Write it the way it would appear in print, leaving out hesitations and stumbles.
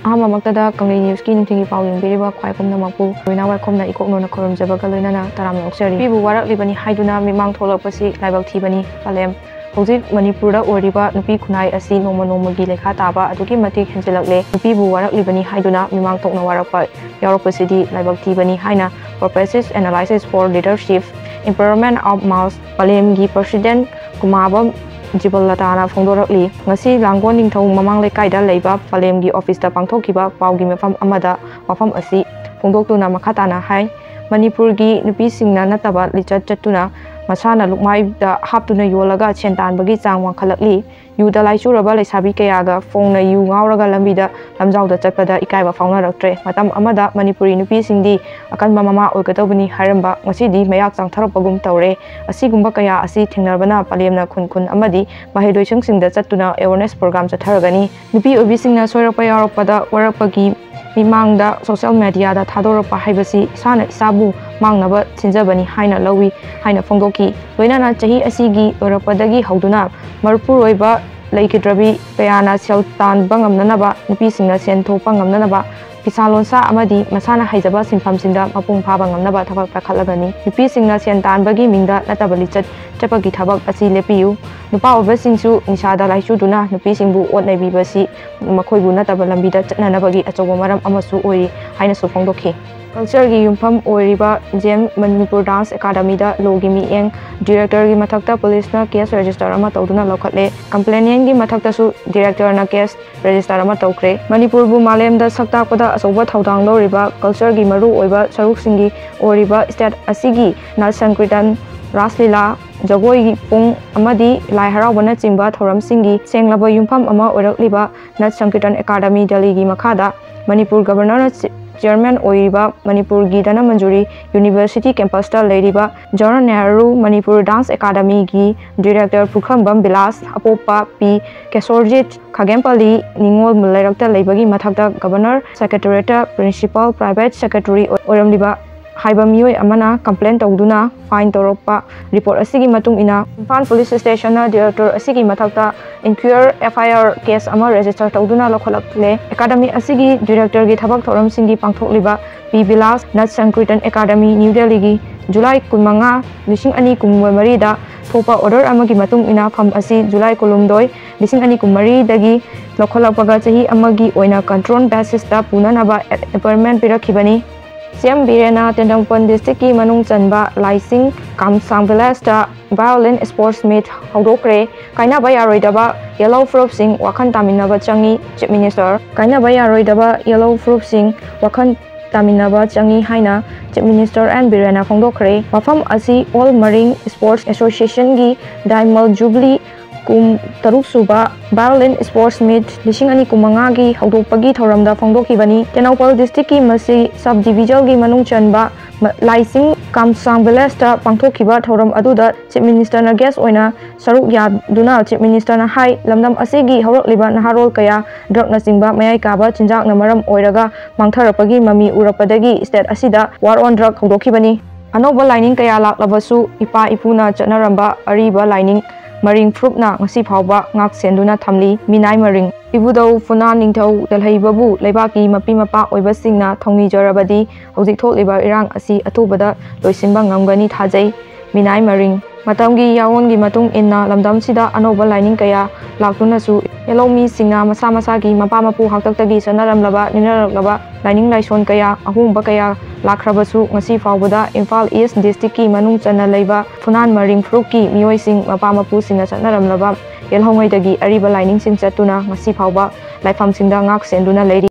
Ahamamaktada Kanglei News ki nungtingi pau yungbiriba khwai pumnamapu loina waikhomna ikoknona khoramjabaga loinana taramna oksari pibu warak libani haiduna mimang tholakpasi laibak thibani palem hojik manipurda oriba nupi khunai asi noma nomagi lekha taba aduki matik henjelakle nupibu warak libani haiduna mimang tokna warakpa yaropasidi laibak thibani haina purposes analysis for leadership empowerment of mass palem gi president kumabam Jibalatana Fondorli, Nasi Langon Ningthau Mamang Lekaida Leiba, Palemgi Office da Pangthokiba, Paugi Mefam Amada, Wafam Asi, Fondotuna Makatana Hai, Manipurgi, Nupi Singna Nataba, Lichat Chatuna, Masana Lukmai da Haptuna Yolaga, Chentan Bagi Sang Kalakli, Yuda Laishuraba Sabi Kayaga, Fong Yu Ngauraga Lambida, Lamzau the Chapada, Ikaiba Fauna Doctre, Matam Amada, Manipuri Nupi Singdi, Akan Mama Okatobani Haramba, Masidi, Mayak Sang Tarapagum Taure, Asigumba Kaya, Asi Tinarbana, Palemna Kun Amadi, Mahidoi Sing the Chatuna awareness programs at Taragani, Nupi Ubising Sorapaya Pada, Warapagi, Mimang da social media da Thadoropa Haibasi, Sana Isabu, Mangnaba, Tinjabani, Haina Lowi, Haina Fongoki, Loinana Chahi Asigi, Urapadagi, Hauduna, Marpuroiba, Lake Drabi, Payana, Seltan, Bangam Nanaba, Nupising Sento Pangam Nanaba, Pisalonsa Amadi, Masana Haizaba, Simpam Sinda, Mapung Pabangam Naba, Tabak Pakalagani, Nupising Sentan Bagi Minda, Natabalichat, Chapagi Tabak Asi Lepiu, Nupa Oversingsu, Nishada Laishuduna, Nupisingbu, what Nabi Basi, Makoibu Natabalambida, Nanabagi, Atomaram Amasu Ori, Haina Sofondoki. Culture gi Yumpam Oriba, Jem Manipur Dance Academy da Logimi Eng, Director gi Mathakta Police na case register ama tawduna lokatle, Complainant gi Mathakta su Director na case register ama tawkre, Manipur bu Malem da saktakpada asoba thawdang loriba, Culture gi maru oiba saruk singi Oriba State Asigi na Sankritan Raslila Jagoi Pung Amadi Lai Harawana Chimba Thoram Singi Senglaba Yumpam ama orakliba Nat Sankritan Academy Delhi gi Makada, Manipur Governor Chairman Oiriba, Manipur Gidana Manjuri, University Campus da Ladiba, John Nehru, Manipur Dance Academy Gi, Director Pukhambam Bilas, Apopa P. Kesorjit, Kagempali, Ningol Mularakta Laibagi Mathakta, Governor, Secretariat, Principal, Private Secretary, Oramliba, Haibamioi Amana, Complaint Tawduna, Fine Toropa, Report Asigi Matung Ina, Fan Police Station, Director Asigi Mathakta, Inquire FIR Case Ama Register Tawduna Lokalakle, Academy Asigi, Director Gi Thabak Thoram Singi Pangthokliba, P. Bilas, Nat Sankritan Academy, New Delhi Gi, July Kunmanga, Lishing Ani Kummarida, Thopa Order Amagi Matung Ina, Fam Asi, July Kolumdoi, Lishing Ani Kummari Dagi, Lokalakpaga Chahi Amagi Oina Control Basis da Punanaba Appointment Pirakibani. Siam Birena Tendangpon District ki Manung Chanba Laising Kamsang Village da Violent Sports Meet Haudokre Kaina Bayaroidaba Yellow Phurup Sing Wakan Taminaba Changi Chief Minister Kaina Bayaroidaba Yellow Phurup Sing Wakan Taminaba Changi Haina Chief Minister and Birena Fongdokre Wafam Asi All Marine Sports Association gi Diamond Jubilee Kum Taruk Suba Violent Sports Meet Lishing Ani Kumanga gi Haudokpagi Thoramda Fongdokibani Tenaupal District ki Masi Subdivision gi Manung Chanba Laising Kamsang Village da Pangthokiba Thoram aduda Chief Minister na guest oina Saruk Yaduna Chief Minister na Hai Lamdam Asigi Haurakliba Naharol Kaya Drug na Singba Mayai Kaba Chinjak na Maram Oiraga Mangtharapagi Mami Urapadagi State Asida War on Drug Haudokibani Anoba lining kaya laklabasu Ipa Ipuna Chatnaramba Ariba lining Maring Phurup na ngasi phawba ngak senduna thamli Minai Maring Ibudau Funa Ningthau Dalhaibabu Laibaki Mapi Mapa Oiba Singna Thongni Jarabadi Hojik Thokliba Irang Asi Atubada Loisinba Ngamgani Thajai Minai Maring Matamgi Yawongi Matung Inna Lamdam Sida Anoba lining kaya laktunasu Yellow Mi Singna Masa Masagi Mapa Mapu Haktaktagi Sanaramlaba Ninaraklaba Lining Laison kaya Ahumba kaya Lakrabasu ngasi phawbada Imphal East District ki Manung Channa Leiba Funan Maring Phurup ki Mioi Sing Mapa Mapu Singna Satnaramlaba Yelhongaidagi Ariba lining Sing Chatuna ngasi phawba Laifam Singda ngak senduna Lady